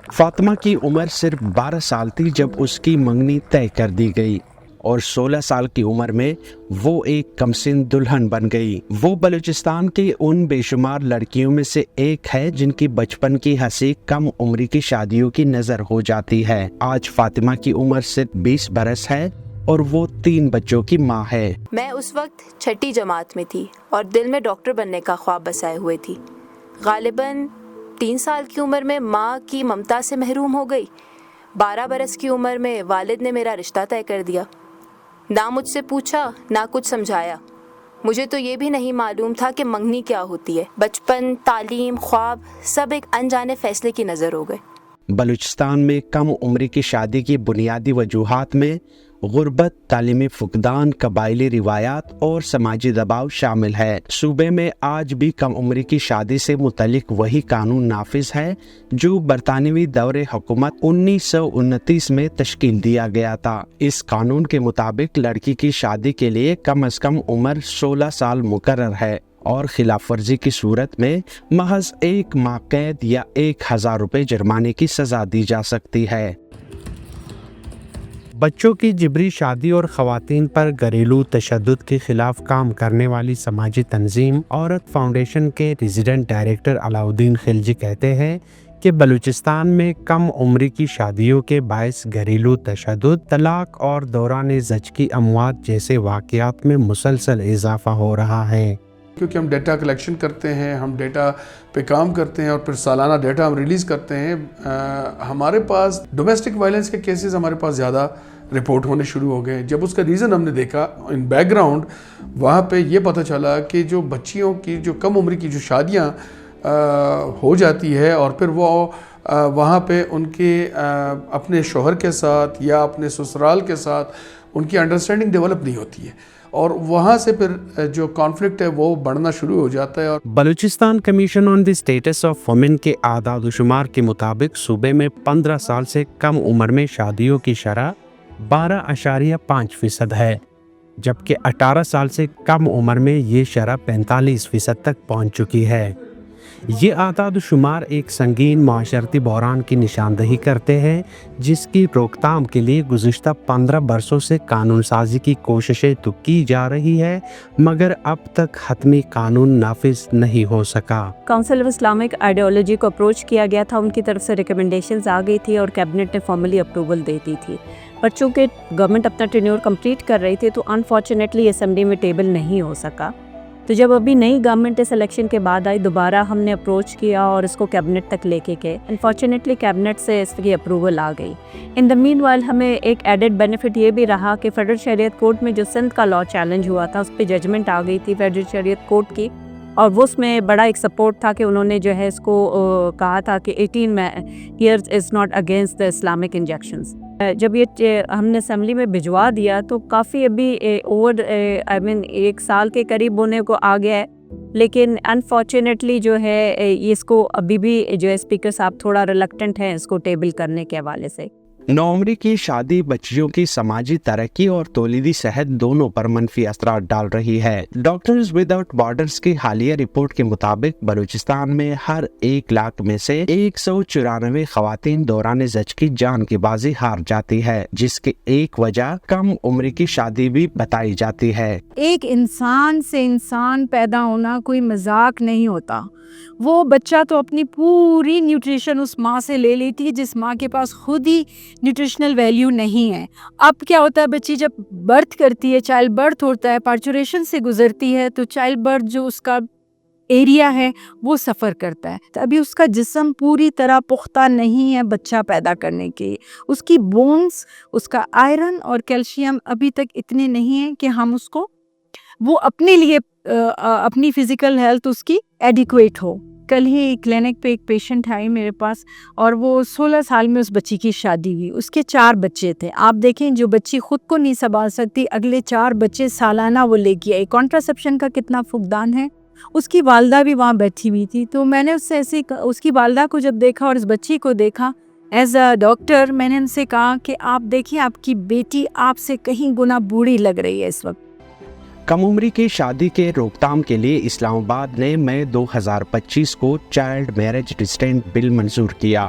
فاطمہ کی عمر صرف 12 سال تھی جب اس کی منگنی طے کر دی گئی اور 16 سال کی عمر میں وہ ایک کمسن دلہن بن گئی۔ وہ بلوچستان کی ان بے شمار لڑکیوں میں سے ایک ہے جن کی بچپن کی ہنسی کم عمری کی شادیوں کی نظر ہو جاتی ہے۔ آج فاطمہ کی عمر صرف 20 برس ہے اور وہ 3 بچوں کی ماں ہے۔ میں اس وقت 6ٹھی جماعت میں تھی اور دل میں ڈاکٹر بننے کا خواب بسائے ہوئے تھی۔ غالباً 3 سال کی عمر میں ماں کی ممتا سے محروم ہو گئی۔ 12 برس کی عمر میں والد نے میرا رشتہ طے کر دیا۔ نہ مجھ سے پوچھا نہ کچھ سمجھایا۔ مجھے تو یہ بھی نہیں معلوم تھا کہ منگنی کیا ہوتی ہے۔ بچپن، تعلیم، خواب سب ایک انجانے فیصلے کی نظر ہو گئے۔ بلوچستان میں کم عمری کی شادی کی بنیادی وجوہات میں غربت، تعلیمی فقدان، قبائلی روایات اور سماجی دباؤ شامل ہے۔ صوبے میں آج بھی کم عمری کی شادی سے متعلق وہی قانون نافذ ہے جو برطانوی دور حکومت 1929 میں تشکیل دیا گیا تھا۔ اس قانون کے مطابق لڑکی کی شادی کے لیے کم از کم عمر 16 سال مقرر ہے اور خلاف ورزی کی صورت میں محض 1 ماہ قید یا 1000 روپے جرمانے کی سزا دی جا سکتی ہے۔ بچوں کی جبری شادی اور خواتین پر گھریلو تشدد کے خلاف کام کرنے والی سماجی تنظیم عورت فاؤنڈیشن کے ریزیڈنٹ ڈائریکٹر علاؤالدین خلجی کہتے ہیں کہ بلوچستان میں کم عمری کی شادیوں کے باعث گھریلو تشدد، طلاق اور دوران زچ کی اموات جیسے واقعات میں مسلسل اضافہ ہو رہا ہے۔ کیونکہ ہم ڈیٹا کلیکشن کرتے ہیں، ہم ڈیٹا پہ کام کرتے ہیں اور پھر سالانہ ڈیٹا ہم ریلیز کرتے ہیں۔ ہمارے پاس ڈومیسٹک وائلنس کے کیسز ہمارے پاس زیادہ رپورٹ ہونے شروع ہو گئے۔ جب اس کا ریزن ہم نے دیکھا ان بیک گراؤنڈ، وہاں پہ یہ پتہ چلا کہ جو بچیوں کی جو کم عمری کی جو شادیاں ہو جاتی ہے اور پھر وہ وہاں پہ ان کے اپنے شوہر کے ساتھ یا اپنے سسرال کے ساتھ ان کی انڈرسٹینڈنگ ڈیولپ نہیں ہوتی ہے اور وہاں سے پھر جو کانفلکٹ ہے وہ بڑھنا شروع ہو جاتا ہے۔ اور Balochistan commission on the status of women کے اعداد و شمار کے مطابق صوبے میں 15 سال سے کم عمر میں شادیوں کی شرح 12.5% ہے، جبکہ 18 سال سے کم عمر میں یہ شرح 45% تک پہنچ چکی ہے۔ یہ اعداد و شمار ایک سنگین معاشرتی بحران کی نشاندہی کرتے ہیں جس کی روک تھام کے لیے گزشتہ 15 برسوں سے قانون سازی کی کوششیں تو کی جا رہی ہے مگر اب تک حتمی قانون نافذ نہیں ہو سکا۔ کونسل آف اسلامک آئیڈیالوجی کو اپروچ کیا گیا تھا، ان کی طرف سے ریکمنڈیشنز آ گئی تھی اور کیبنٹ نے فارملی اپروول دے دی تھی، پر چونکہ گورنمنٹ اپنا ٹینیور کمپلیٹ کر رہی تھی تو انفارچونیٹلی اسمبلی میں ٹیبل نہیں ہو سکا۔ تو جب ابھی نئی گورنمنٹ اس الیکشن کے بعد آئی، دوبارہ ہم نے اپروچ کیا اور اس کو کیبنٹ تک لے کے گئے۔ انفارچونیٹلی کیبنٹ سے اس کی اپروول آ گئی۔ ان دا مین وائل ہمیں ایک ایڈڈ بینیفٹ یہ بھی رہا کہ فیڈرل شریعت کورٹ میں جو سندھ کا لاء چیلنج ہوا تھا اس پہ ججمنٹ آ گئی تھی فیڈرل شریعت کورٹ کی، اور وہ اس میں بڑا ایک سپورٹ تھا کہ انہوں نے جو ہے اس کو کہا تھا کہ 18 years is not against the Islamic injections. جب یہ ہم نے اسمبلی میں بھجوا دیا تو کافی ابھی اوور ایک سال کے قریب ہونے کو آ گیا ہے، لیکن انفارچونیٹلی جو ہے اس کو ابھی بھی جو ہے اسپیکر صاحب تھوڑا ریلکٹنٹ ہیں اس کو ٹیبل کرنے کے حوالے سے۔ نوعمری کی شادی بچیوں کی سماجی ترقی اور تولیدی صحت دونوں پر منفی اثرات ڈال رہی ہے۔ ڈاکٹرز وداؤٹ بارڈرز کی حالیہ رپورٹ کے مطابق بلوچستان میں ہر 1 لاکھ میں سے 194 خواتین دوران زچ کی جان کی بازی ہار جاتی ہے، جس کی ایک وجہ کم عمری کی شادی بھی بتائی جاتی ہے۔ ایک انسان سے انسان پیدا ہونا کوئی مذاق نہیں ہوتا۔ وہ بچہ تو اپنی پوری نیوٹریشن اس ماں سے لے لیتی ہے جس ماں کے پاس خود ہی نیوٹریشنل ویلیو نہیں ہے۔ اب کیا ہوتا ہے، بچی جب برتھ کرتی ہے، چائلڈ برتھ ہوتا ہے، پارچوریشن سے گزرتی ہے تو چائلڈ برتھ جو اس کا ایریا ہے وہ سفر کرتا ہے، تو ابھی اس کا جسم پوری طرح پختہ نہیں ہے بچہ پیدا کرنے کے۔ اس کی بونز، اس کا آئرن اور کیلشیم ابھی تک اتنے نہیں ہیں کہ ہم اس کو وہ اپنے لیے اپنی فزیکل ہیلتھ اس کی ایڈیکویٹ ہو۔ کل ہی کلینک پہ ایک پیشنٹ آئی میرے پاس اور وہ 16 سال میں اس بچی کی شادی ہوئی، اس کے 4 بچے تھے۔ آپ دیکھیں جو بچی خود کو نہیں سنبھال سکتی، اگلے 4 بچے سالانہ وہ لے کے آئی۔ کانٹراسیپشن کا کتنا فقدان ہے۔ اس کی والدہ بھی وہاں بیٹھی ہوئی تھی، تو میں نے اس سے ایسے اس کی والدہ کو جب دیکھا اور اس بچی کو دیکھا ایز اے ڈاکٹر، میں نے ان سے کہا کہ آپ دیکھیں آپ کی بیٹی آپ سے کہیں گنا بوڑھی لگ رہی ہے اس وقت۔ کم عمری کی شادی کے روک تھام کے لیے اسلام آباد نے مئی 2025 کو چائلڈ میرج ریسٹرینٹ بل منظور کیا۔